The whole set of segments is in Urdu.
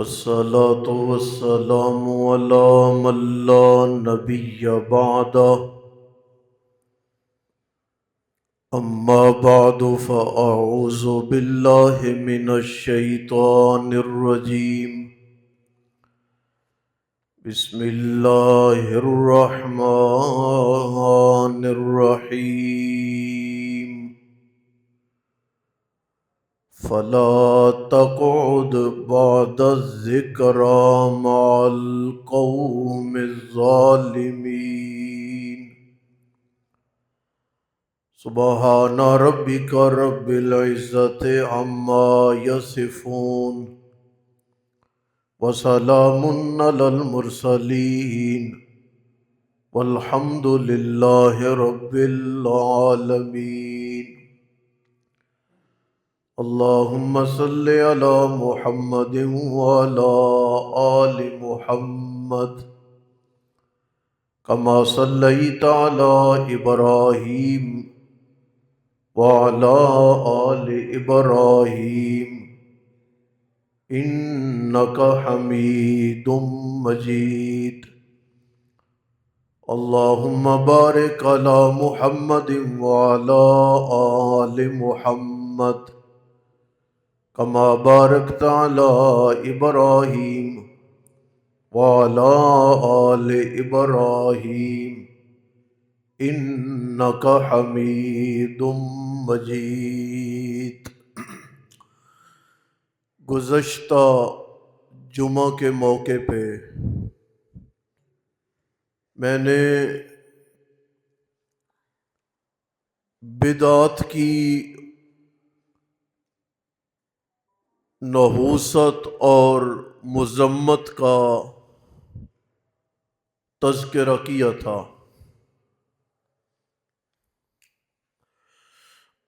والصلاة والسلام على من لا نبي بعده أما بعد فأعوذ بالله من الشيطان الرجيم بسم الله الرحمن الرحيم فلا تقعد بعد الذكرى مع القوم الظالمين سبحان ربك رب العزة عما يصفون وسلام على المرسلين والحمد لله رب العالمين اللهم صل على محمد وعلى آل محمد كما صليت على إبراهيم وعلى آل إبراهيم إنك حميد مجيد اللهم بارك على محمد وعلى آل محمد كما باركت على إبراهيم وعلى آل إبراهيم إنك حميد مجيد۔ گزشتہ جمعہ کے موقع پہ میں نے بدعت کی نحوست اور مذمت کا تذکرہ کیا تھا،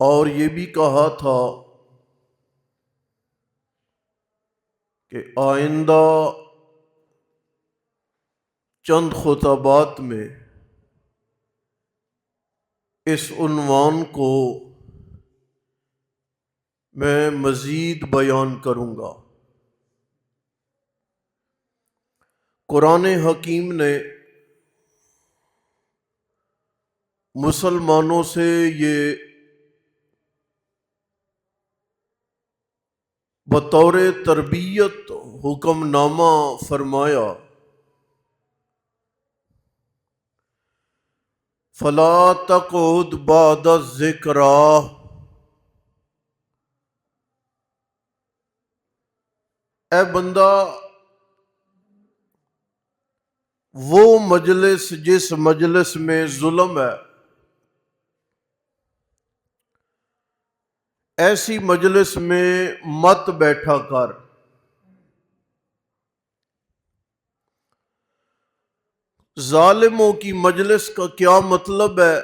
اور یہ بھی کہا تھا کہ آئندہ چند خطبات میں اس عنوان کو میں مزید بیان کروں گا۔ قرآن حکیم نے مسلمانوں سے یہ بطور تربیت حکم نامہ فرمایا، فلا تقعد بعد الذکریٰ، اے بندہ وہ مجلس جس مجلس میں ظلم ہے، ایسی مجلس میں مت بیٹھا کر۔ ظالموں کی مجلس کا کیا مطلب ہے؟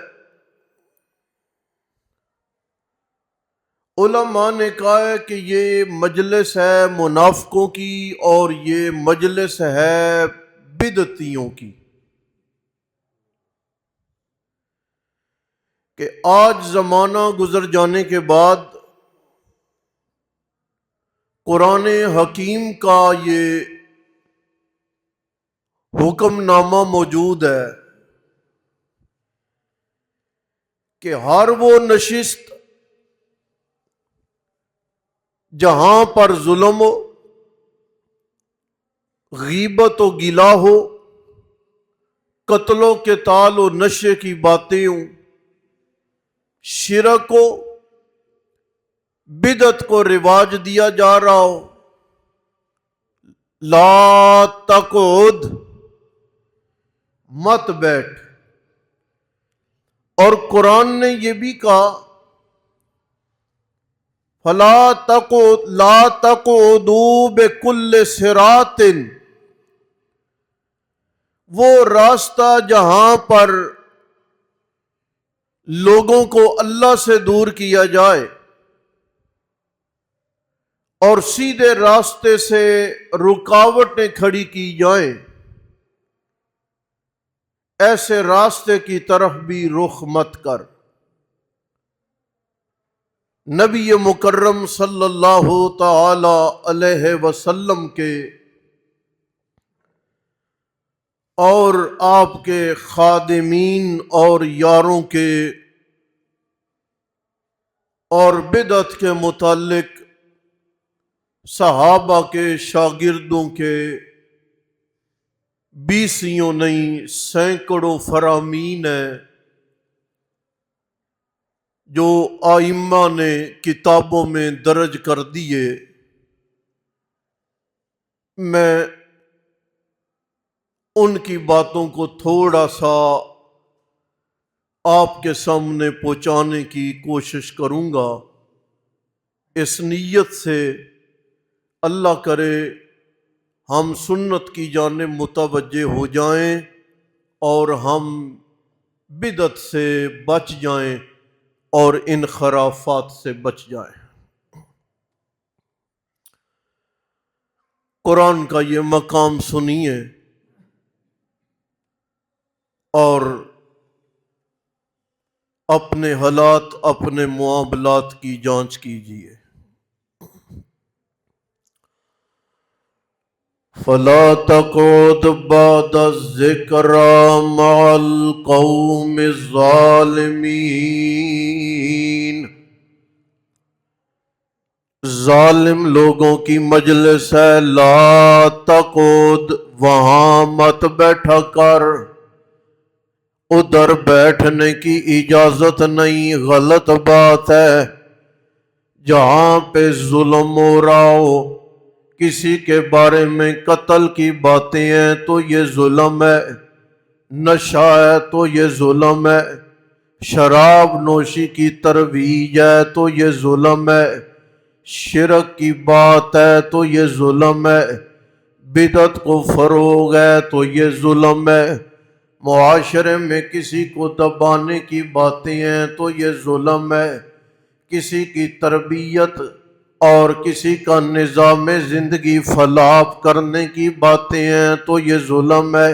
علماء نے کہا ہے کہ یہ مجلس ہے منافقوں کی اور یہ مجلس ہے بدعتیوں کی، کہ آج زمانہ گزر جانے کے بعد قرآن حکیم کا یہ حکم نامہ موجود ہے کہ ہر وہ نشست جہاں پر ظلم ہو، غیبت و گلا ہو، قتل و قتال و نشے کی باتیں ہوں، شرک ہو، بدعت کو رواج دیا جا رہا ہو، لا تقعد، مت بیٹھ۔ اور قرآن نے یہ بھی کہا فلا تقعد لا تقعدوا بكل صراط، وہ راستہ جہاں پر لوگوں کو اللہ سے دور کیا جائے اور سیدھے راستے سے رکاوٹیں کھڑی کی جائیں، ایسے راستے کی طرف بھی رخ مت کر۔ نبی مکرم صلی اللہ تعالی علیہ وسلم کے اور آپ کے خادمین اور یاروں کے اور بدعت کے متعلق صحابہ کے شاگردوں کے بیسیوں نہیں سینکڑوں فرامین ہیں جو ائمہ نے کتابوں میں درج کر دیے۔ میں ان کی باتوں کو تھوڑا سا آپ کے سامنے پہنچانے کی کوشش کروں گا، اس نیت سے اللہ کرے ہم سنت کی جانب متوجہ ہو جائیں اور ہم بدعت سے بچ جائیں اور انحرافات سے بچ جائیں۔ قرآن کا یہ مقام سنیے اور اپنے حالات، اپنے معاملات کی جانچ کیجیے۔ فَلَا تَقْعُدْ بَعْدَ الذِّكْرَىٰ مَعَ الْقَوْمِ الظَّالِمِينَ۔ ظالم لوگوں کی مجلس ہے، لا تقعد، وہاں مت بیٹھا کر، ادھر بیٹھنے کی اجازت نہیں، غلط بات ہے۔ جہاں پہ ظلم ہو رہا ہو، کسی کے بارے میں قتل کی باتیں ہیں تو یہ ظلم ہے، نشہ ہے تو یہ ظلم ہے، شراب نوشی کی ترویج ہے تو یہ ظلم ہے، شرک کی بات ہے تو یہ ظلم ہے، بدعت کو فروغ ہے تو یہ ظلم ہے، معاشرے میں کسی کو دبانے کی باتیں ہیں تو یہ ظلم ہے، کسی کی تربیت اور کسی کا نظام زندگی فلاح کرنے کی باتیں ہیں تو یہ ظلم ہے۔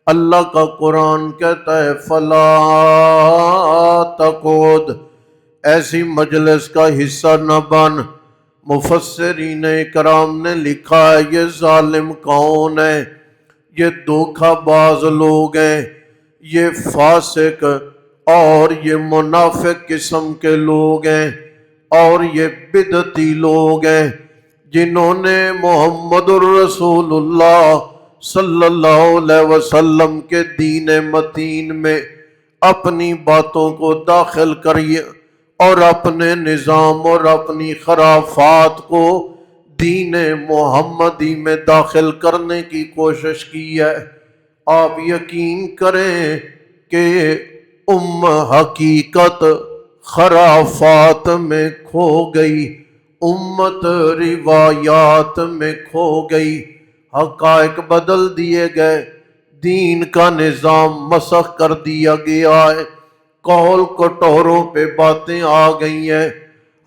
اللہ کا قرآن کہتا ہے فلا تقعد، ایسی مجلس کا حصہ نہ بن۔ مفسرین کرام نے لکھا ہے یہ ظالم کون ہے؟ یہ دھوکہ باز لوگ ہیں، یہ فاسق اور یہ منافق قسم کے لوگ ہیں، اور یہ بدعتی لوگ ہیں جنہوں نے محمد الرسول اللہ صلی اللہ علیہ وسلم کے دین متین میں اپنی باتوں کو داخل کریے اور اپنے نظام اور اپنی خرافات کو دین محمدی میں داخل کرنے کی کوشش کی ہے۔ آپ یقین کریں کہ حقیقت خرافات میں کھو گئی، امت روایات میں کھو گئی، حقائق بدل دیے گئے، دین کا نظام مسخ کر دیا گیا ہے، قول کٹوروں پہ باتیں آ گئی ہیں۔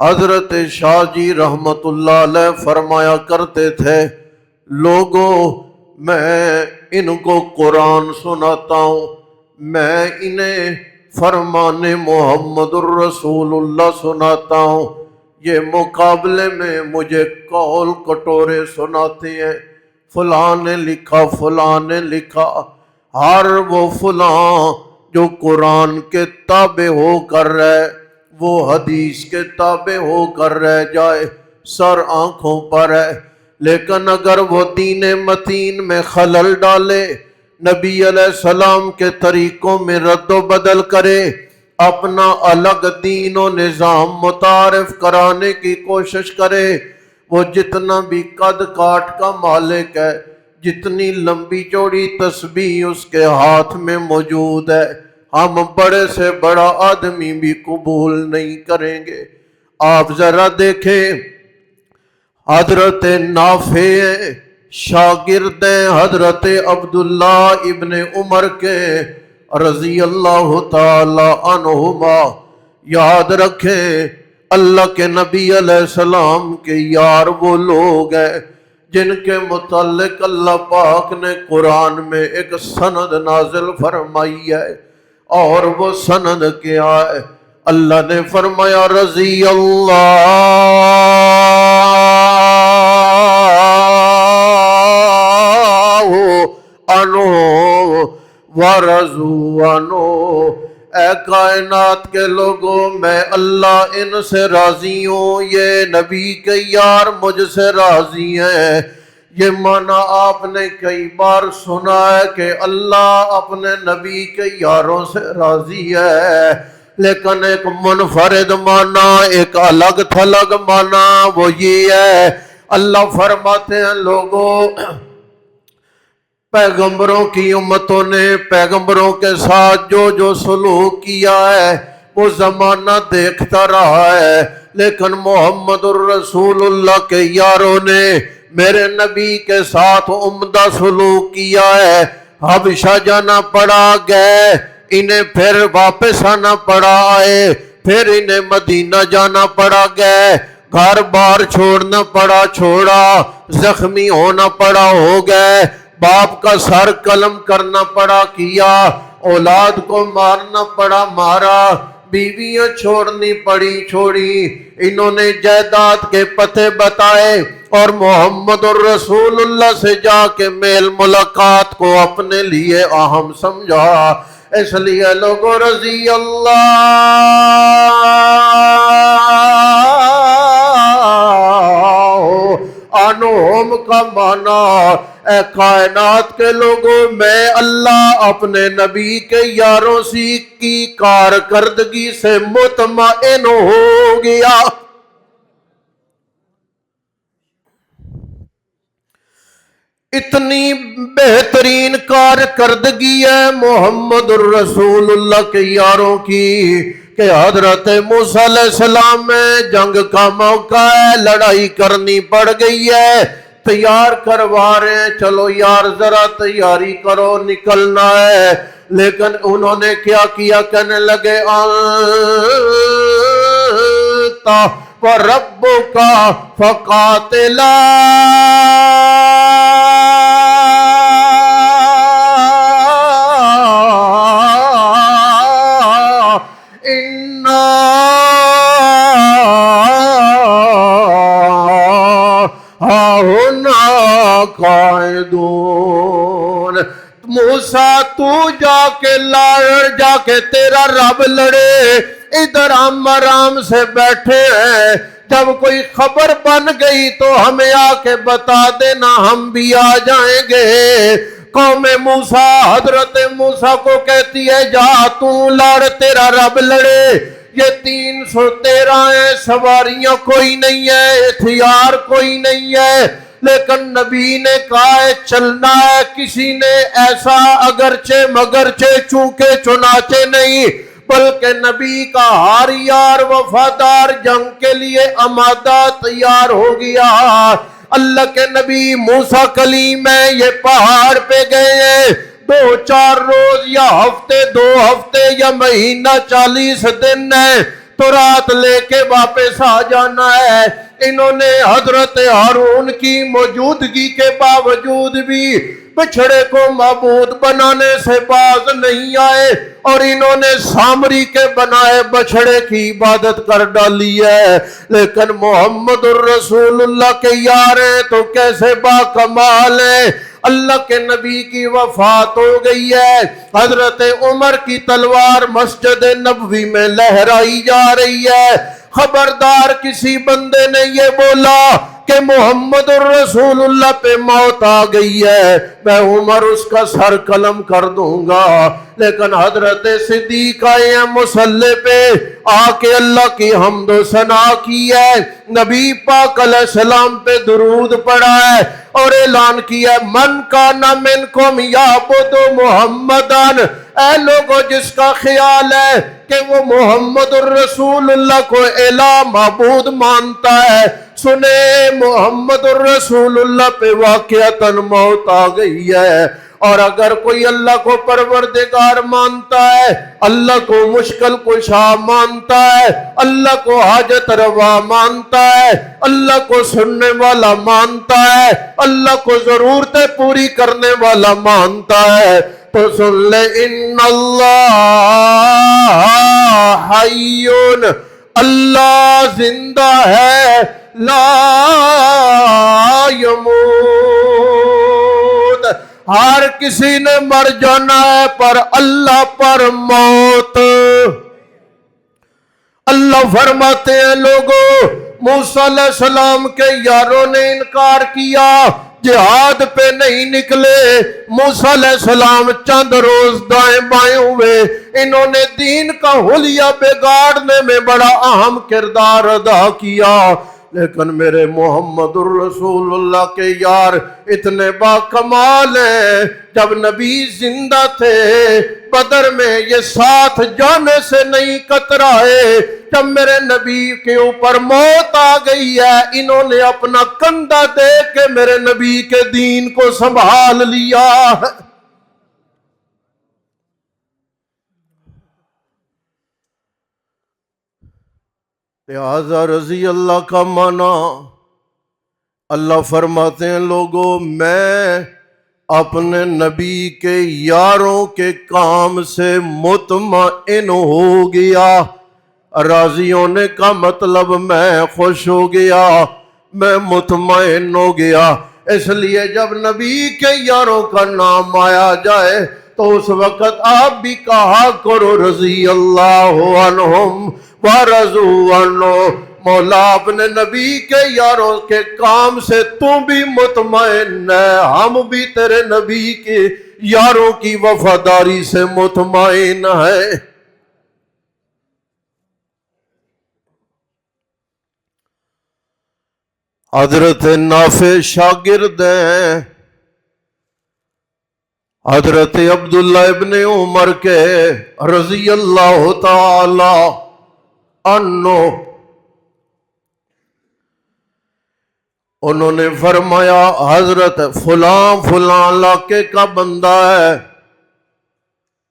حضرت شاہ جی رحمت اللہ علیہ فرمایا کرتے تھے، لوگوں میں ان کو قرآن سناتا ہوں، میں انہیں فرمان محمد الرسول اللہ سناتا ہوں، یہ مقابلے میں مجھے قول کٹورے سناتے ہیں، فلاں نے لکھا، فلاں نے لکھا۔ ہر وہ فلاں جو قرآن کے تابع ہو کر رہے، وہ حدیث کے تابع ہو کر رہ جائے، سر آنکھوں پر ہے، لیکن اگر وہ دین متین میں خلل ڈالے، نبی علیہ السلام کے طریقوں میں رد و بدل کرے، اپنا الگ دین و نظام متعارف کرانے کی کوشش کرے، وہ جتنا بھی قد کاٹ کا مالک ہے، جتنی لمبی چوڑی تسبیح اس کے ہاتھ میں موجود ہے، ہم بڑے سے بڑا آدمی بھی قبول نہیں کریں گے۔ آپ ذرا دیکھیں، حضرت نافع شاگرد حضرت عبداللہ ابن عمر کے رضی اللہ تعالی عنہما، یاد رکھیں اللہ کے نبی علیہ السلام کے یار وہ لوگ ہیں جن کے متعلق اللہ پاک نے قرآن میں ایک سند نازل فرمائی ہے، اور وہ سند کیا ہے؟ اللہ نے فرمایا رضی اللہ عنہ ورضوا عنہ، اے کائنات کے لوگوں میں اللہ ان سے راضی ہوں، یہ نبی کے یار مجھ سے راضی ہیں۔ یہ معنی آپ نے کئی بار سنا ہے کہ اللہ اپنے نبی کے یاروں سے راضی ہے، لیکن ایک منفرد معنی، ایک الگ تھلگ معنی وہ یہ ہے، اللہ فرماتے ہیں لوگوں، پیغمبروں کی امتوں نے پیغمبروں کے ساتھ جو جو سلوک کیا ہے وہ زمانہ دیکھتا رہا ہے، لیکن محمد الرسول اللہ کے یاروں نے میرے نبی کے ساتھ عمدہ سلوک کیا ہے۔ حبشہ جانا پڑا گئے، انہیں پھر واپس آنا پڑا آئے، پھر انہیں مدینہ جانا پڑا گئے، گھر بار چھوڑنا پڑا چھوڑا، زخمی ہونا پڑا ہو گئے، باپ کا سر قلم کرنا پڑا کیا، اولاد کو مارنا پڑا مارا، بیویاں چھوڑنی پڑی چھوڑی، انہوں نے جائیداد کے پتے بتائے اور محمد الرسول اللہ سے جا کے میل ملاقات کو اپنے لیے اہم سمجھا۔ اس لیے لوگوں رضی اللہ عنہم کا معنی، اے کائنات کے لوگوں میں اللہ اپنے نبی کے یاروں کی کارکردگی سے مطمئن ہو گیا۔ اتنی بہترین کارکردگی ہے محمد الرسول اللہ کے یاروں کی کہ حضرت موسیٰ علیہ السلام میں جنگ کا موقع ہے، لڑائی کرنی پڑ گئی ہے، تیار کروا رہے ہیں، چلو یار ذرا تیاری کرو نکلنا ہے، لیکن انہوں نے کیا کیا، کہنے لگے انتا وربک فقاتلا قائدون۔ موسیٰ تو جا کے لڑ، جا کے تیرا رب لڑے، ادھر ہم آرام سے بیٹھے ہیں، جب کوئی خبر بن گئی تو ہمیں آ کے بتا دینا، ہم بھی آ جائیں گے۔ قوم موسیٰ حضرت موسیٰ کو کہتی ہے جا تو لڑ، تیرا رب لڑے، یہ 313 ہیں، سواریاں کوئی نہیں ہے، ہتھیار کوئی نہیں ہے، لیکن نبی نے کہا ہے چلنا ہے۔ کسی نے ایسا اگرچہ مگرچہ چونکہ چنانچہ نہیں، بلکہ نبی کا ہر یار وفادار جنگ کے لیے آمادہ تیار ہو گیا۔ اللہ کے نبی موسیٰ کلیم ہیں، یہ پہاڑ پہ گئے ہیں، 2-4 روز یا ہفتے، 2 ہفتے یا مہینہ 40 دن ہے، تو رات لے کے واپس آ جانا ہے۔ انہوں نے حضرت ہارون کی موجودگی کے باوجود بھی بچھڑے کو معبود بنانے سے باز نہیں آئے، اور انہوں نے سامری کے بنائے بچھڑے کی عبادت کر ڈالی ہے۔ لیکن محمد الرسول اللہ کے یار ہیں تو کیسے با کمال ہیں۔ اللہ کے نبی کی وفات ہو گئی ہے، حضرت عمر کی تلوار مسجد نبوی میں لہرائی جا رہی ہے۔ خبردار کسی بندے نے یہ بولا کہ محمد الرسول اللہ پہ موت آ گئی ہے، میں عمر اس کا سر قلم کر دوں گا، لیکن حضرت صدیق آئے ہیں مصلی پہ، آ کے اللہ کی حمد و ثنا کی ہے، نبی پاک علیہ السلام پہ درود پڑھا ہے اور اعلان کیا ہے من کان منکم یعبد محمدن، اے لوگوں جس کا خیال ہے کہ وہ محمد الرسول اللہ کو الہ معبود مانتا ہے، سنے محمد الرسول اللہ پہ واقعتاً موت آ گئی ہے۔ اور اگر کوئی اللہ کو پروردگار مانتا ہے، اللہ کو مشکل کشا مانتا ہے، اللہ کو حاجت روا مانتا ہے، اللہ کو سننے والا مانتا ہے، اللہ کو ضرورتیں پوری کرنے والا مانتا ہے، تو سن لے ان اللہ حیٌّ، اللہ زندہ ہے لا یموت، ہر کسی نے مر جانا ہے پر اللہ پر موت۔ اللہ فرماتے ہیں لوگوں، موسیٰ علیہ السلام کے یاروں نے انکار کیا، جہاد پہ نہیں نکلے، موسیٰ علیہ السلام چند روز دائیں بائیں ہوئے، انہوں نے دین کا حلیہ بگاڑنے میں بڑا اہم کردار ادا کیا، لیکن میرے محمد الرسول اللہ کے یار اتنے با کمال ہیں، جب نبی زندہ تھے بدر میں یہ ساتھ جانے سے نہیں کترائے، جب میرے نبی کے اوپر موت آ گئی ہے انہوں نے اپنا کندھا دے کے میرے نبی کے دین کو سنبھال لیا ہے۔ لہذا رضی اللہ کا معنی، اللہ فرماتے ہیں لوگوں میں اپنے نبی کے یاروں کے کام سے مطمئن ہو گیا۔ راضی ہونے کا مطلب میں خوش ہو گیا، میں مطمئن ہو گیا۔ اس لیے جب نبی کے یاروں کا نام آیا جائے تو اس وقت آپ بھی کہا کرو رضی اللہ عنہم ورضوا عنہ، مولا اپنے نبی کے یاروں کے کام سے تو بھی مطمئن ہے، ہم بھی تیرے نبی کے یاروں کی وفاداری سے مطمئن ہیں۔ حضرت نافع شاگرد ہیں حضرت عبداللہ ابن عمر کے رضی اللہ تعالی عنہ، انہوں نے فرمایا حضرت فلاں فلاں علاقے کا بندہ ہے،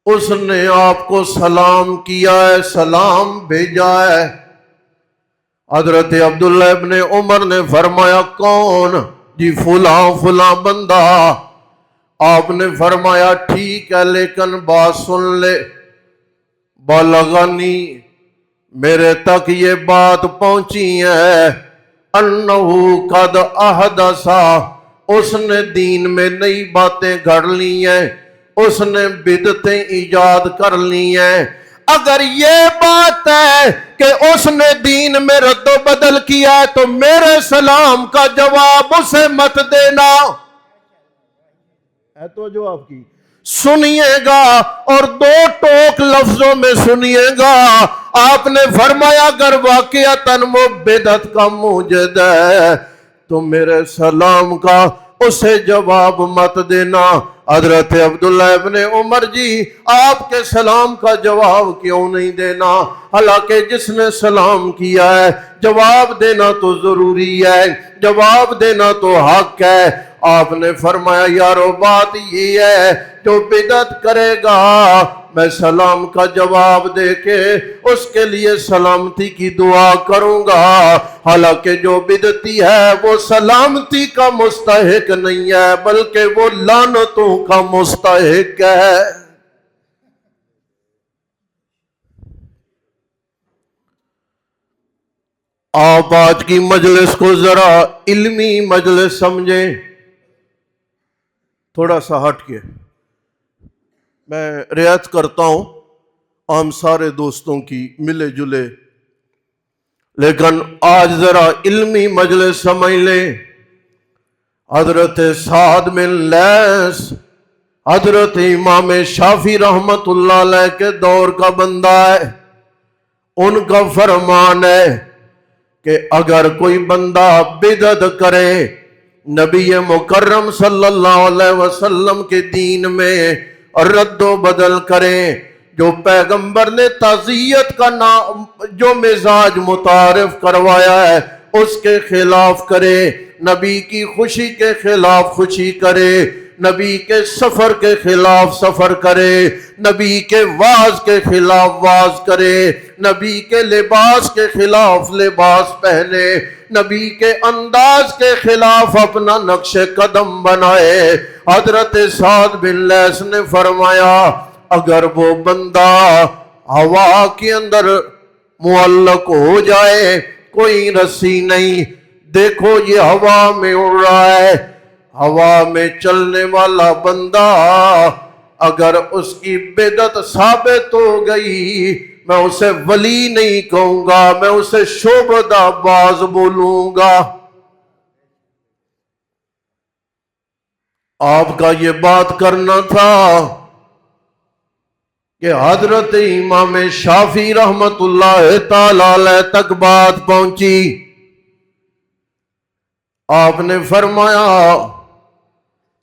اس نے آپ کو سلام کیا ہے، سلام بھیجا ہے۔ حضرت عبداللہ ابن عمر نے فرمایا کون؟ جی فلاں فلاں بندہ۔ آپ نے فرمایا ٹھیک ہے لیکن بات سن لے، بلغنی میرے تک یہ بات پہنچی ہے، انہو قد احدثا، اس نے دین میں نئی باتیں گھڑ لی ہیں، اس نے بدعتیں ایجاد کر لی ہیں۔ اگر یہ بات ہے کہ اس نے دین میں رد و بدل کیا ہے تو میرے سلام کا جواب اسے مت دینا۔ ہے تو جواب کی سنیے گا اور دو ٹوک لفظوں میں سنیے گا۔ آپ نے فرمایا اگر واقعتاً وہ بدعت کا موجد ہے تو میرے سلام کا اسے جواب مت دینا۔ حضرت عبداللہ ابن عمر جی آپ کے سلام کا جواب کیوں نہیں دینا؟ حالانکہ جس نے سلام کیا ہے جواب دینا تو ضروری ہے، جواب دینا تو حق ہے۔ آپ نے فرمایا یارو بات یہ ہے جو بدعت کرے گا میں سلام کا جواب دے کے اس کے لیے سلامتی کی دعا کروں گا، حالانکہ جو بدعتی ہے وہ سلامتی کا مستحق نہیں ہے بلکہ وہ لعنتوں کا مستحق ہے۔ آپ آج کی مجلس کو ذرا علمی مجلس سمجھیں، تھوڑا سا ہٹ کے میں رعایت کرتا ہوں عام سارے دوستوں کی ملے جلے، لیکن آج ذرا علمی مجلس سمجھ لیں۔ حضرت سعد بن لیث حضرت امام شافعی رحمت اللہ علیہ کے دور کا بندہ ہے، ان کا فرمان ہے کہ اگر کوئی بندہ بدعت کرے نبی مکرم صلی اللہ علیہ وسلم کے دین میں رد و بدل کرے، جو پیغمبر نے تعزیت کا نام جو مزاج متعارف کروایا ہے اس کے خلاف کرے، نبی کی خوشی کے خلاف خوشی کرے، نبی کے سفر کے خلاف سفر کرے، نبی کے واز کے خلاف واز کرے، نبی کے لباس کے خلاف لباس پہنے، نبی کے انداز کے خلاف اپنا نقش قدم بنائے۔ حضرت سعد بن لیث نے فرمایا اگر وہ بندہ ہوا کے اندر معلق ہو جائے، کوئی رسی نہیں۔ دیکھو یہ ہوا میں اڑ رہا ہے، ہوا میں چلنے والا بندہ اگر اس کی بدعت ثابت ہو گئی، میں اسے ولی نہیں کہوں گا، میں اسے شعبدہ باز بولوں گا۔ آپ کا یہ بات کرنا تھا کہ حضرت امام شافعی رحمت اللہ تعالی علیہ تک بات پہنچی۔ آپ نے فرمایا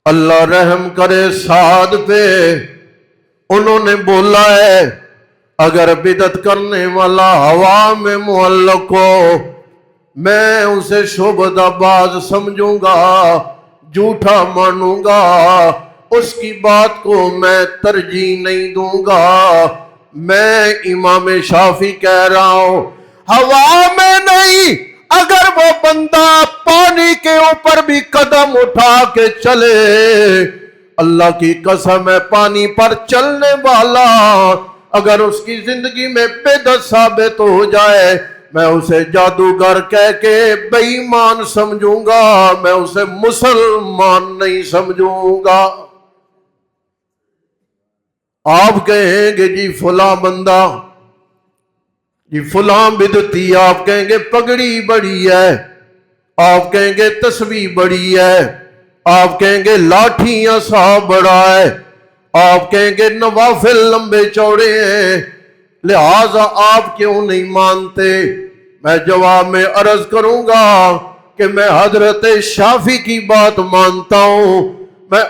اللہ رحم کرے سعد پہ، انہوں نے بولا ہے اگر بدعت کرنے والا ہوا میں معلق ہو، میں اسے شعبدہ باز سمجھوں گا، جھوٹا مانوں گا، اس کی بات کو میں ترجیح نہیں دوں گا۔ میں امام شافعی کہہ رہا ہوں ہوا میں نہیں، اگر وہ بندہ پانی کے اوپر بھی قدم اٹھا کے چلے، اللہ کی قسم ہے پانی پر چلنے والا اگر اس کی زندگی میں بدعت ثابت ہو جائے، میں اسے جادوگر کہہ کے بے ایمان سمجھوں گا، میں اسے مسلمان نہیں سمجھوں گا۔ آپ کہیں گے جی فلاں بندہ، جی فلاں بدعتی، آپ کہیں گے پگڑی بڑی ہے، آپ کہیں گے تسبیح بڑی ہے، آپ کہیں گے لاٹھیاں سا بڑا ہے، آپ کہیں گے نوافل لمبے چوڑے ہیں، لہٰذا آپ کیوں نہیں مانتے؟ میں جواب میں عرض کروں گا کہ میں حضرت شافعی کی بات مانتا ہوں، میں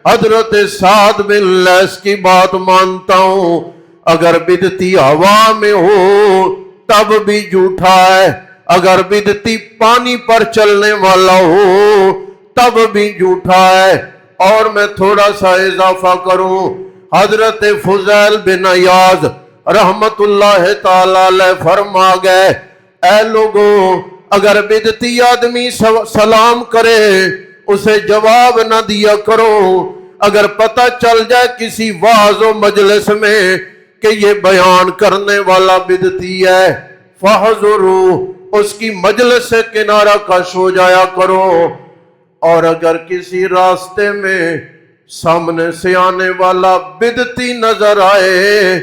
حضرت سعد بن لیث کی بات مانتا ہوں۔ اگر بدعتی ہوا میں ہو تب بھی جھوٹا ہے، اگر بدعتی پانی پر چلنے والا ہو تب بھی جھوٹا ہے۔ اور میں تھوڑا سا اضافہ کروں، حضرت فضیل بن عیاض رحمت اللہ تعالی علیہ فرما گئے اے لوگوں، اگر بدعتی آدمی سلام کرے اسے جواب نہ دیا کرو، اگر پتہ چل جائے کسی واعظ و مجلس میں کہ یہ بیان کرنے والا بدعتی ہے، فاحذروا، اس کی مجلس سے کنارہ کش ہو جایا کرو۔ اور اگر کسی راستے میں سامنے سے آنے والا بدعتی نظر آئے،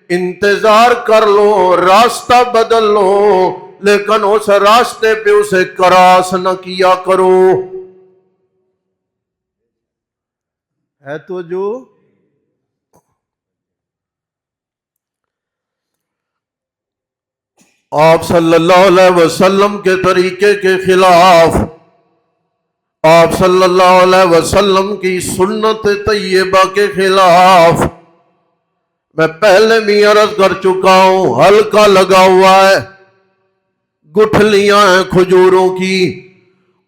انتظار کر لو، راستہ بدل لو، لیکن اس راستے پہ اسے کراس نہ کیا کرو۔ ہے تو جو آپ صلی اللہ علیہ وسلم کے طریقے کے خلاف، آپ صلی اللہ علیہ وسلم کی سنت طیبہ کے خلاف، میں پہلے بھی عرض کر چکا ہوں، حلقہ لگا ہوا ہے، گٹھلیاں ہیں کھجوروں کی،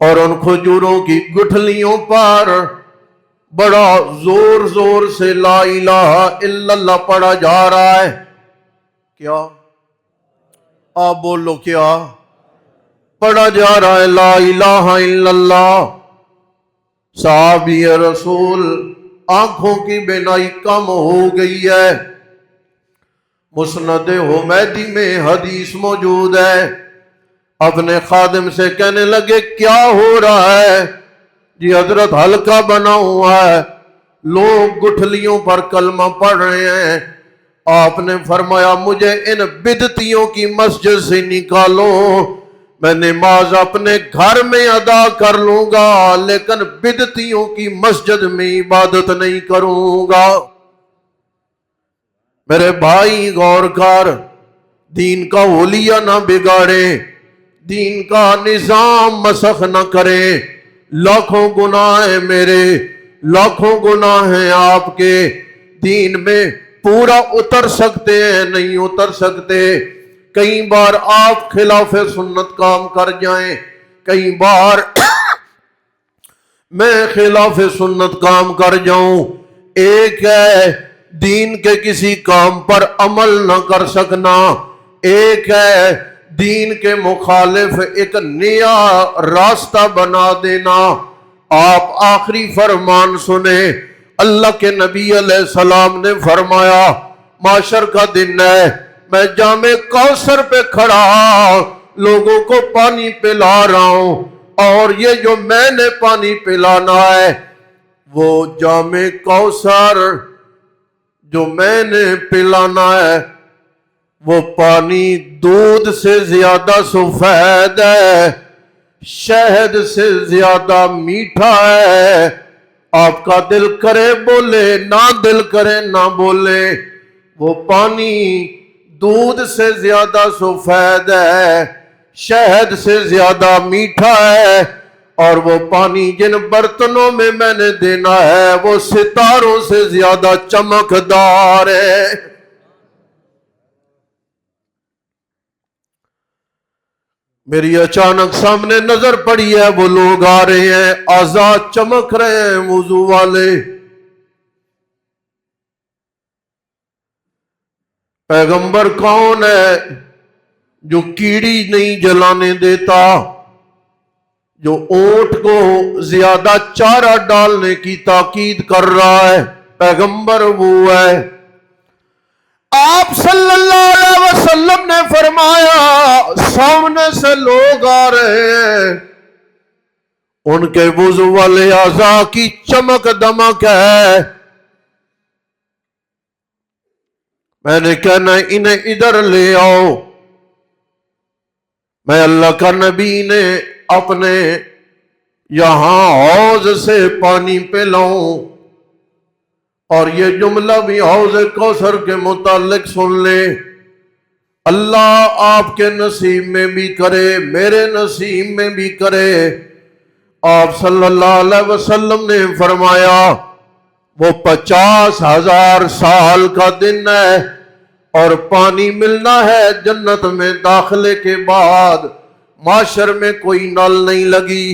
اور ان کھجوروں کی گٹھلیوں پر بڑا زور زور سے لا الہ الا اللہ پڑھا جا رہا ہے۔ کیا آپ بولو، کیا پڑھا جا رہا ہے؟ لا الہ الا اللہ۔ صحابی رسول آنکھوں کی بینائی کم ہو گئی ہے۔ مسند حمیدی میں حدیث موجود ہے، اپنے خادم سے کہنے لگے کیا ہو رہا ہے؟ جی حضرت حلقہ بنا ہوا ہے، لوگ گٹھلیوں پر کلمہ پڑھ رہے ہیں۔ آپ نے فرمایا مجھے ان بدعتیوں کی مسجد سے نکالو، میں نماز اپنے گھر میں ادا کر لوں گا، لیکن بدعتیوں کی مسجد میں عبادت نہیں کروں گا۔ میرے بھائی غور کر، دین کا حلیہ نہ بگاڑے، دین کا نظام مسخ نہ کرے۔ لاکھوں گناہ ہیں میرے، لاکھوں گناہ ہیں آپ کے، دین میں پورا اتر سکتے ہیں نہیں اتر سکتے۔ کئی بار آپ خلاف سنت کام کر جائیں، کئی بار میں خلاف سنت کام کر جاؤں۔ ایک ہے دین کے کسی کام پر عمل نہ کر سکنا، ایک ہے دین کے مخالف ایک نیا راستہ بنا دینا۔ آپ آخری فرمان سنیں، اللہ کے نبی علیہ السلام نے فرمایا معاشر کا دن ہے، میں جامع کوثر پہ کھڑا لوگوں کو پانی پلا رہا ہوں، اور یہ جو میں نے پانی پلانا ہے وہ جامع کوثر جو میں نے پلانا ہے وہ پانی دودھ سے زیادہ سفید ہے، شہد سے زیادہ میٹھا ہے۔ آپ کا دل کرے بولے، نہ دل کرے نہ بولے، وہ پانی دودھ سے زیادہ سفید ہے، شہد سے زیادہ میٹھا ہے، اور وہ پانی جن برتنوں میں میں نے دینا ہے وہ ستاروں سے زیادہ چمکدار ہے۔ میری اچانک سامنے نظر پڑی ہے، وہ لوگ آ رہے ہیں، آزاد چمک رہے ہیں وضو والے۔ پیغمبر کون ہے؟ جو کیڑی نہیں جلانے دیتا، جو اونٹ کو زیادہ چارہ ڈالنے کی تاکید کر رہا ہے، پیغمبر وہ ہے۔ آپ صلی اللہ علیہ وسلم نے فرمایا سامنے سے لوگ آ رہے ہیں، ان کے وضو والے اعضاء کی چمک دمک ہے، میں نے کہنا انہیں ادھر لے آؤ۔ میں اللہ کا نبی نے اپنے یہاں حوض سے پانی پلاؤں، اور یہ جملہ بھی حوض کوثر کے متعلق سن لے، اللہ آپ کے نصیب میں بھی کرے، میرے نصیب میں بھی کرے۔ آپ صلی اللہ علیہ وسلم نے فرمایا وہ 50,000 سال کا دن ہے، اور پانی ملنا ہے جنت میں داخلے کے بعد۔ معاشر میں کوئی نل نہیں لگی،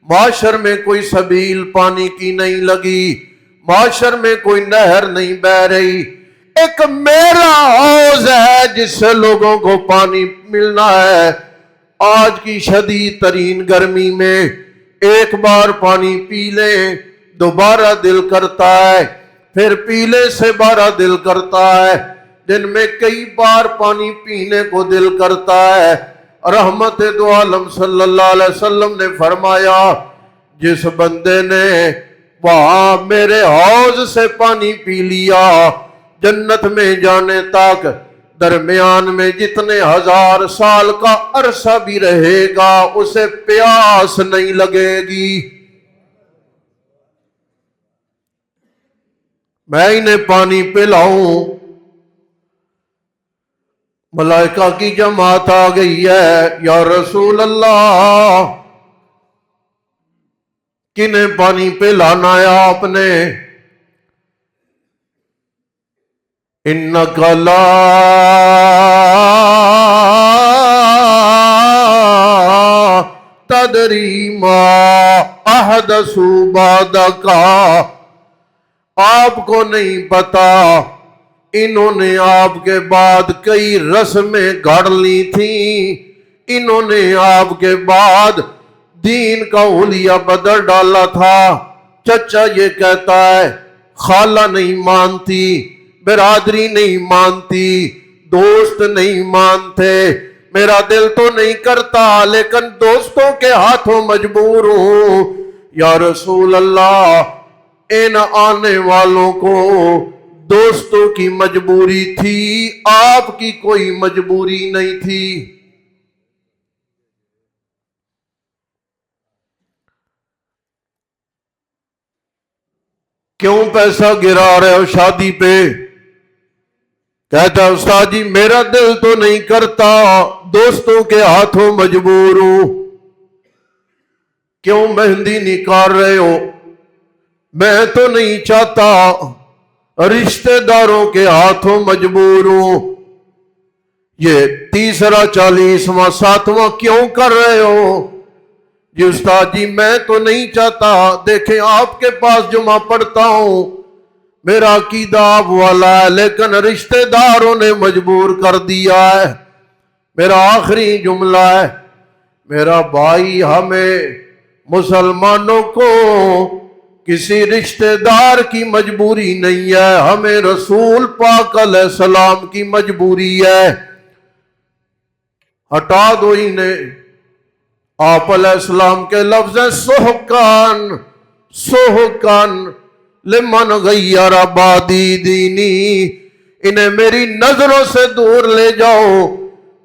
معاشر میں کوئی سبیل پانی کی نہیں لگی، معاشر میں کوئی نہر نہیں بہ رہی، ایک میرا حوض ہے جس سے لوگوں کو پانی ملنا ہے۔ آج کی شدید ترین گرمی میں ایک بار پانی پی لیں دوبارہ دل کرتا ہے، پھر پیلے سے بارہ دل کرتا ہے، دن میں کئی بار پانی پینے کو دل کرتا ہے۔ رحمت دو عالم صلی اللہ علیہ وسلم نے فرمایا جس بندے نے وہاں میرے حوض سے پانی پی لیا، جنت میں جانے تک درمیان میں جتنے 1000 سال کا عرصہ بھی رہے گا اسے پیاس نہیں لگے گی۔ میں انہیں پانی پلاؤں، ملائکہ کی جماعت آ گئی ہے، یا رسول اللہ کنہیں پانی پلانا ہے آپ نے؟ اِنَّكَ لَا تَدْرِي مَا أَحْدَثُوا بَعْدَكَ، آپ کو نہیں پتا انہوں نے آپ کے بعد کئی رسمیں گھڑ لی تھیں، انہوں نے آپ کے بعد دین کا حلیہ بدل ڈالا تھا۔ چچا یہ کہتا ہے خالہ نہیں مانتی، برادری نہیں مانتی، دوست نہیں مانتے، میرا دل تو نہیں کرتا لیکن دوستوں کے ہاتھوں مجبور ہوں۔ یا رسول اللہ ان آنے والوں کو دوستوں کی مجبوری تھی، آپ کی کوئی مجبوری نہیں تھی۔ کیوں پیسہ گرا رہے ہو شادی پہ؟ کہتا استاد جی میرا دل تو نہیں کرتا، دوستوں کے ہاتھوں مجبور ہوں۔ کیوں مہندی نکال رہے ہو؟ میں تو نہیں چاہتا، رشتہ داروں کے ہاتھوں مجبور ہوں۔ یہ تیسرا 40واں 7واں کیوں کر رہے ہو؟ جی استاد جی میں تو نہیں چاہتا، دیکھیں آپ کے پاس جمعہ پڑھتا ہوں، میرا عقیدہ آپ والا ہے، لیکن رشتہ داروں نے مجبور کر دیا ہے۔ میرا آخری جملہ ہے، میرا بھائی ہمیں مسلمانوں کو کسی رشتہ دار کی مجبوری نہیں ہے، ہمیں رسول پاک علیہ السلام کی مجبوری ہے۔ ہٹا دو انہیں۔ آپ علیہ السلام کے لفظ ہیں سحقان سحقان لمن غیر بادی دینی، انہیں میری نظروں سے دور لے جاؤ،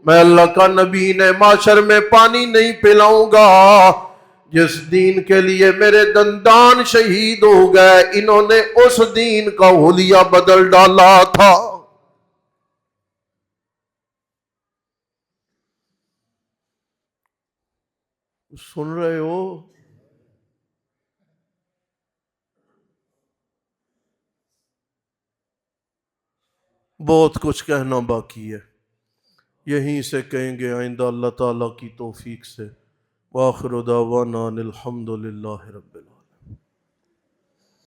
میں اللہ کا نبی نے معاشر میں پانی نہیں پلاؤں گا۔ جس دین کے لیے میرے دندان شہید ہو گئے، انہوں نے اس دین کا حلیہ بدل ڈالا تھا۔ سن رہے ہو؟ بہت کچھ کہنا باقی ہے، یہیں سے کہیں گے آئندہ اللہ تعالیٰ کی توفیق سے۔ وآخر دعوانا الحمد للہ رب العالمین۔